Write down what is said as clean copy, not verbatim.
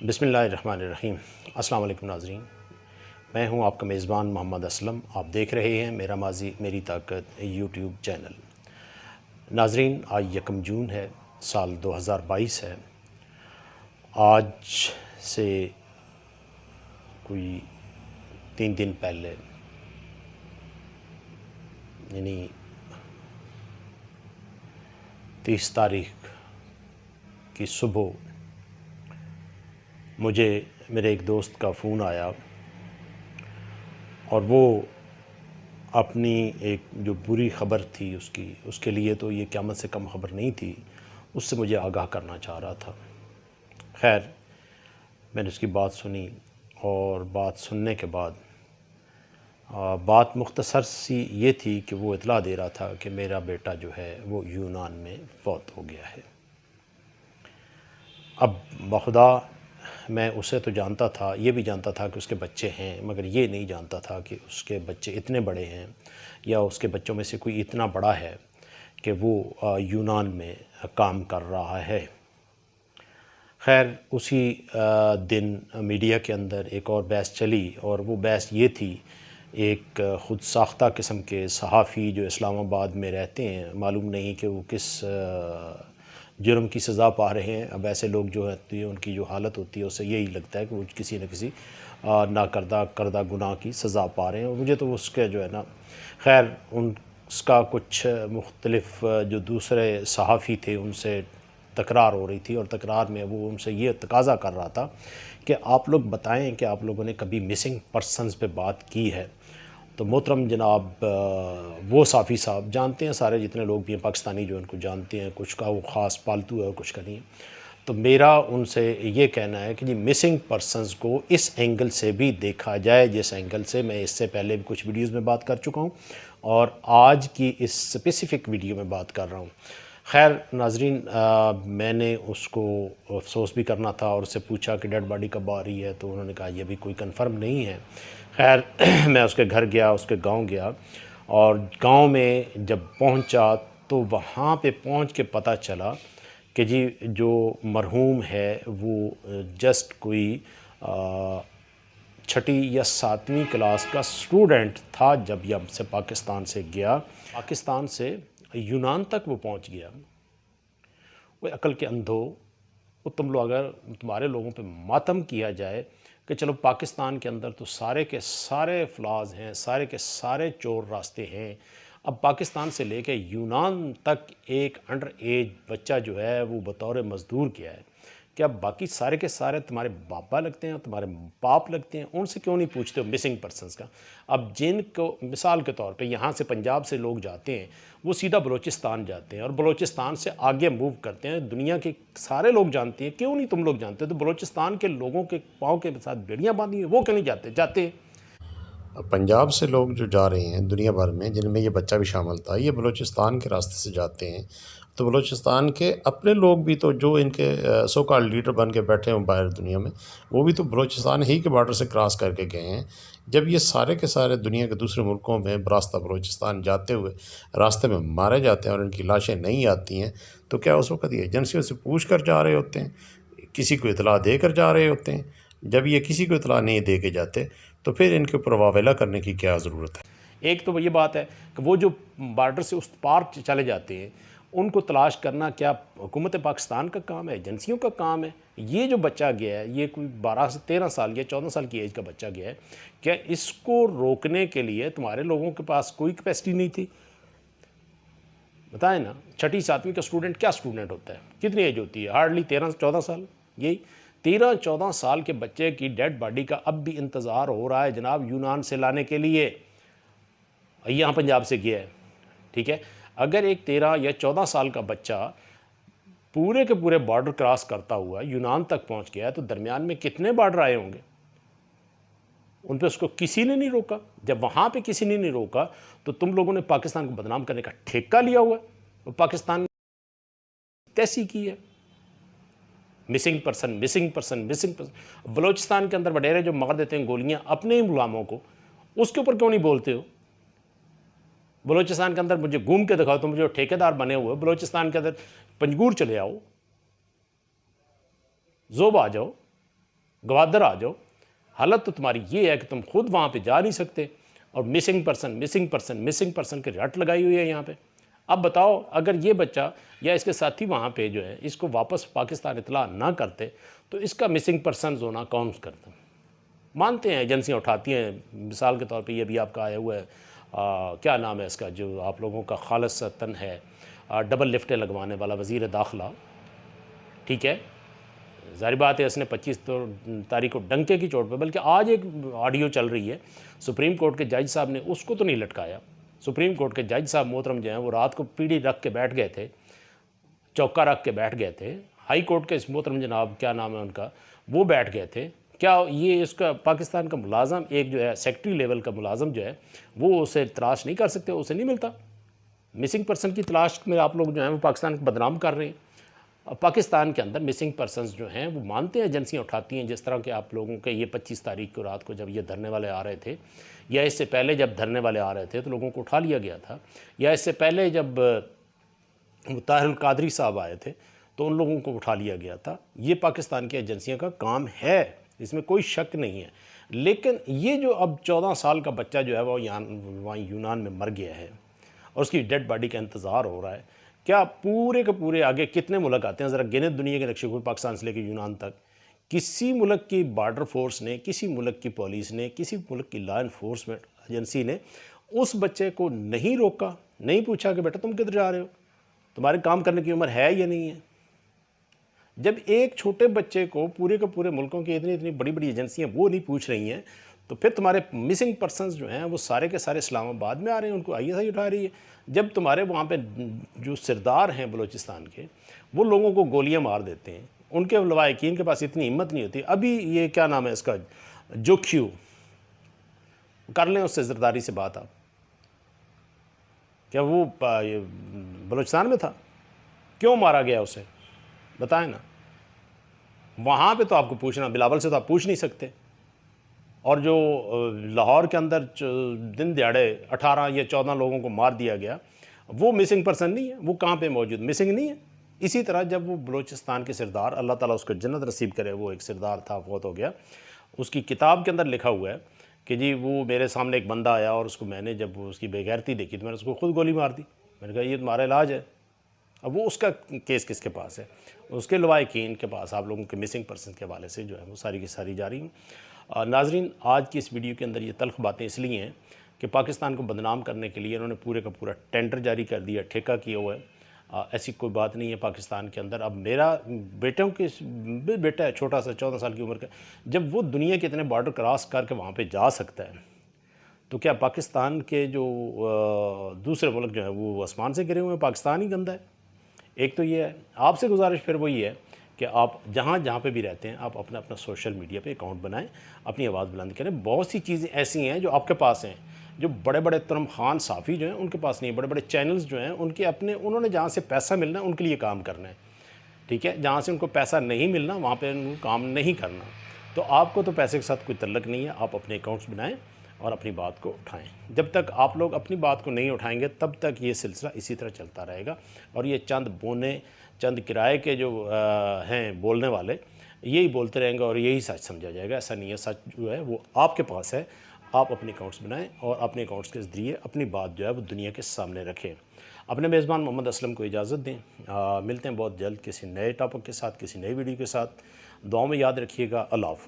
बिस्मिल्लाहिर्रहमानिर्रहीम। अस्सलाम वालेकुम नाज़रीन, मैं हूं आपका मेज़बान मोहम्मद असलम। आप देख रहे हैं मेरा माजी मेरी ताकत यूट्यूब चैनल। नाज़रीन, आज 1 जून है, साल 2022 है। आज से कोई 3 दिन पहले यानी 30 तारीख की सुबह मुझे मेरे एक दोस्त का फ़ोन आया और वो अपनी एक जो बुरी ख़बर थी उसके लिए तो ये क़यामत से कम ख़बर नहीं थी, उससे मुझे आगाह करना चाह रहा था। खैर, मैंने उसकी बात सुनी और बात सुनने के बाद बात मुख्तसर सी ये थी कि वो इतला दे रहा था कि मेरा बेटा जो है वो यूनान में फ़ौत हो गया है। अब बखुदा मैं उसे तो जानता था, ये भी जानता था कि उसके बच्चे हैं, मगर ये नहीं जानता था कि उसके बच्चे इतने बड़े हैं या उसके बच्चों में से कोई इतना बड़ा है कि वो यूनान में काम कर रहा है। खैर, उसी दिन मीडिया के अंदर एक और बहस चली और वो बहस ये थी, एक ख़ुद साख्ता किस्म के सहाफ़ी जो इस्लामाबाद में रहते हैं, मालूम नहीं कि वो किस जुर्म की सज़ा पा रहे हैं। अब ऐसे लोग जो होती है उनकी जो हालत होती है उससे यही लगता है कि वो किसी न किसी करदा गुनाह की सज़ा पा रहे हैं। और मुझे तो उसके जो है ना, खैर उसका कुछ मुख्तलिफ़ जो दूसरे सहाफ़ी थे उनसे तकरार हो रही थी और तकरार में वो उनसे ये तकाज़ा कर रहा था कि आप लोग बताएं कि आप लोगों ने कभी मिसिंग पर्सनस पे बात की है। तो मोहतरम जनाब, वो साफ़ी साहब जानते हैं, सारे जितने लोग भी हैं पाकिस्तानी जो उनको जानते हैं, कुछ का वो ख़ास पालतू है और कुछ का नहीं। तो मेरा उनसे ये कहना है कि जी मिसिंग पर्सनस को इस एंगल से भी देखा जाए, जिस एंगल से मैं इससे पहले भी कुछ वीडियोज़ में बात कर चुका हूँ और आज की इस स्पेसिफ़िक वीडियो में बात कर रहा हूँ। खैर नाज़रीन, मैंने उसको अफसोस भी करना था और उससे पूछा कि डेड बॉडी कब आ रही है, तो उन्होंने कहा ये भी कोई कंफर्म नहीं है। खैर मैं उसके घर गया, उसके गांव गया और गांव में जब पहुंचा तो वहाँ पे पहुंच के पता चला कि जी जो मरहूम है वो जस्ट कोई 6ठी या 7वीं क्लास का स्टूडेंट था जब ये हमसे पाकिस्तान से गया। पाकिस्तान से यूनान तक वो पहुंच गया। वो अकल के अंधो, वो तुम लोग अगर तुम्हारे लोगों पे मातम किया जाए कि चलो पाकिस्तान के अंदर तो सारे के सारे फ्लाज हैं, सारे के सारे चोर रास्ते हैं, अब पाकिस्तान से लेके यूनान तक एक अंडर एज बच्चा जो है वो बतौर मज़दूर किया है, क्या बाकी सारे के सारे तुम्हारे बापा लगते हैं, तुम्हारे बाप लगते हैं? उनसे क्यों नहीं पूछते हो मिसिंग पर्सनस का? अब जिनको मिसाल के तौर पे यहाँ से पंजाब से लोग जाते हैं वो सीधा बलूचिस्तान जाते हैं और बलूचिस्तान से आगे मूव करते हैं। दुनिया के सारे लोग जानते हैं, क्यों नहीं तुम लोग जानते? तो बलूचिस्तान के लोगों के पाँव के साथ बेड़ियाँ बांधी हैं, वो क्यों नहीं जाते? जाते हैं। पंजाब से लोग जो जा रहे हैं दुनिया भर में, जिनमें ये बच्चा भी शामिल था, ये बलूचिस्तान के रास्ते से जाते हैं। तो बलूचिस्तान के अपने लोग भी तो जो इनके सो कॉल्ड लीडर बन के बैठे हैं बाहर दुनिया में, वो भी तो बलूचिस्तान ही के बॉर्डर से क्रॉस करके गए हैं। जब ये सारे के सारे दुनिया के दूसरे मुल्कों में रास्ता बलूचिस्तान जाते हुए रास्ते में मारे जाते हैं और इनकी लाशें नहीं आती हैं, तो क्या उस वक़्त ये एजेंसियों से पूछ कर जा रहे होते हैं, किसी को इतला देकर जा रहे होते हैं? जब ये किसी को इतला नहीं दे के जाते तो फिर इनके ऊपर वावेला करने की क्या ज़रूरत है? एक तो ये बात है कि वो जो बॉर्डर से उस पार चले जाते हैं उनको तलाश करना क्या हुकूमत पाकिस्तान का काम है, एजेंसियों का काम है? ये जो बच्चा गया है, ये कोई 12 से 13 साल या 14 साल की एज का बच्चा गया है, क्या इसको रोकने के लिए तुम्हारे लोगों के पास कोई कैपेसिटी नहीं थी? बताएं ना, 6ठी 7वीं का स्टूडेंट क्या स्टूडेंट होता है? कितनी एज होती है? हार्डली 13-14 साल। यही 13-14 साल के बच्चे की डेड बॉडी का अब भी इंतज़ार हो रहा है जनाब यूनान से लाने के लिए। यहाँ पंजाब से गया है, ठीक है। अगर एक 13 या 14 साल का बच्चा पूरे के पूरे बॉर्डर क्रॉस करता हुआ यूनान तक पहुँच गया है तो दरमियान में कितने बॉर्डर आए होंगे? उन पे उसको किसी ने नहीं रोका। जब वहाँ पे किसी ने नहीं रोका तो तुम लोगों ने पाकिस्तान को बदनाम करने का ठेका लिया हुआ है। वो पाकिस्तान तैसी की है, missing person missing person missing person. Balochistan के अंदर वडेरे जो मार देते हैं गोलियां अपने ही गुलामों को, उसके ऊपर क्यों नहीं बोलते हो? बलूचिस्तान के अंदर मुझे घूम के दिखाओ, तुम जो ठेकेदार बने हुए बलूचिस्तान के अंदर, पंजगूर चले आओ, जोब आ जाओ, गवादर आ जाओ। हालत तो तुम्हारी ये है कि तुम खुद वहाँ पे जा नहीं सकते और मिसिंग पर्सन की रट लगाई हुई है यहाँ पे। अब बताओ, अगर ये बच्चा या इसके साथी वहाँ पे जो है इसको वापस पाकिस्तान इतला ना करते तो इसका मिसिंग पर्सन होना कौन करता? मानते हैं एजेंसियाँ उठाती हैं, मिसाल के तौर पे ये भी आपका आया हुआ है क्या नाम है इसका, जो आप लोगों का खालिसतन है डबल लिफ्टें लगवाने वाला वज़ीर दाखिला, ठीक है, ज़ाहिर बात है इसने 25 तारीख को डंके की चोट पे, बल्कि आज एक ऑडियो चल रही है, सुप्रीम कोर्ट के जज साहब ने उसको तो नहीं लटकाया। सुप्रीम कोर्ट के जज साहब मोहतरम जो हैं वो रात को पीढ़ी रख के बैठ गए थे, चौका रख के बैठ गए थे। हाई कोर्ट के इस मोहतरम जनाब क्या नाम है उनका, वो बैठ गए थे। क्या ये इसका पाकिस्तान का मुलाजम एक जो है सेक्रेटरी लेवल का मुलाजम जो है वो उसे तलाश नहीं कर सकते? उसे नहीं मिलता। मिसिंग पर्सन की तलाश में आप लोग जो हैं वो पाकिस्तान को बदनाम कर रहे हैं। पाकिस्तान के अंदर मिसिंग पर्सनस जो हैं वो मानते हैं एजेंसियाँ उठाती हैं, जिस तरह के आप लोगों के ये 25 तारीख को रात को जब ये धरने वाले आ रहे थे, या इससे पहले जब धरने वाले आ रहे थे तो लोगों को उठा लिया गया था, या इससे पहले जब ताहिरुल कादरी साहब आए थे तो उन लोगों को उठा लिया गया था। ये पाकिस्तान की एजेंसियों का काम है, इसमें कोई शक नहीं है। लेकिन ये जो अब 14 साल का बच्चा जो है वो वहाँ यूनान में मर गया है और उसकी डेड बॉडी का इंतज़ार हो रहा है, क्या पूरे के पूरे आगे कितने मुल्क आते हैं? ज़रा गिने दुनिया के नक्शे को, पाकिस्तान से लेकर यूनान तक। किसी मुल्क की बॉर्डर फोर्स ने, किसी मुल्क की पुलिस ने, किसी मुल्क की लॉ इन्फोर्समेंट एजेंसी ने उस बच्चे को नहीं रोका, नहीं पूछा कि बेटा तुम किधर जा रहे हो, तुम्हारे काम करने की उम्र है या नहीं है। जब एक छोटे बच्चे को पूरे के पूरे मुल्कों की इतनी इतनी बड़ी बड़ी एजेंसियाँ वो नहीं पूछ रही हैं, तो फिर तुम्हारे मिसिंग पर्सनस जो हैं वो सारे के सारे इस्लामाबाद में आ रहे हैं, उनको ISI उठा रही है। जब तुम्हारे वहाँ पे जो सरदार हैं बलूचिस्तान के, वो लोगों को गोलियाँ मार देते हैं, उनके लवाहिकीन के पास इतनी हिम्मत नहीं होती। अभी ये क्या नाम है इसका, जोख्यू, कर लें उससे ज़रदारी से बात आप, क्या वो बलूचिस्तान में था? क्यों मारा गया उसे, बताएं ना। वहाँ पे तो आपको पूछना, बिलावल से तो आप पूछ नहीं सकते। और जो लाहौर के अंदर दिन दिहाड़े 18 या 14 लोगों को मार दिया गया, वो मिसिंग पर्सन नहीं है, वो कहाँ पे मौजूद, मिसिंग नहीं है। इसी तरह जब वो बलूचिस्तान के सरदार, अल्लाह ताला उसको जन्नत नसीब करे, वो एक सरदार था, फौत हो गया, उसकी किताब के अंदर लिखा हुआ है कि जी वो मेरे सामने एक बंदा आया और उसको मैंने जब उसकी बेगैरती देखी तो मैंने उसको खुद गोली मार दी। मैंने कहा ये तुम्हारा इलाज है। अब वो उसका केस किसके पास है? उसके लवाहिकीन के पास, आप लोगों के मिसिंग पर्सन के हवाले से जो है वो सारी की सारी जा रही हैं। नाजरीन, आज की इस वीडियो के अंदर ये तल्ख बातें इसलिए हैं कि पाकिस्तान को बदनाम करने के लिए इन्होंने पूरे का पूरा टेंडर जारी कर दिया, ठेका किया हुआ है। ऐसी कोई बात नहीं है पाकिस्तान के अंदर। अब मेरा बेटों के बेटा है छोटा सा 14 साल की उम्र का, जब वो दुनिया के इतने बॉर्डर क्रॉस करके वहाँ पे जा सकता है, तो क्या पाकिस्तान के जो दूसरे मुल्क जो है वो आसमान से गिरे हुए हैं? पाकिस्तान ही गंदा है। एक तो ये है। आपसे गुजारिश फिर वही है कि आप जहाँ जहाँ पे भी रहते हैं आप अपना अपना सोशल मीडिया पे अकाउंट बनाएं, अपनी आवाज़ बुलंद करें। बहुत सी चीज़ें ऐसी हैं जो आपके पास हैं, जो बड़े बड़े तुरम खान साफ़ी जो हैं उनके पास नहीं है। बड़े बड़े चैनल्स जो हैं उनके अपने, उन्होंने जहाँ से पैसा मिलना है उनके लिए काम करना है, ठीक है। जहाँ से उनको पैसा नहीं मिलना वहाँ पर उनको काम नहीं करना। तो आपको तो पैसे के साथ कोई तल्लक नहीं है। आप अपने अकाउंट्स बनाएँ और अपनी बात को उठाएं। जब तक आप लोग अपनी बात को नहीं उठाएंगे तब तक ये सिलसिला इसी तरह चलता रहेगा और ये चंद बोने, चंद किराए के जो हैं बोलने वाले, यही बोलते रहेंगे और यही सच समझा जाएगा। ऐसा नहीं है, सच जो है वो आपके पास है। आप अपने अकाउंट्स बनाएं और अपने अकाउंट्स के ज़रिए अपनी बात जो है वो दुनिया के सामने रखें। अपने मेज़बान मोहम्मद असलम को इजाज़त दें। मिलते हैं बहुत जल्द किसी नए टॉपिक के साथ, किसी नई वीडियो के साथ। दुआ में याद रखिएगा। अल्लाह हाफ़िज़।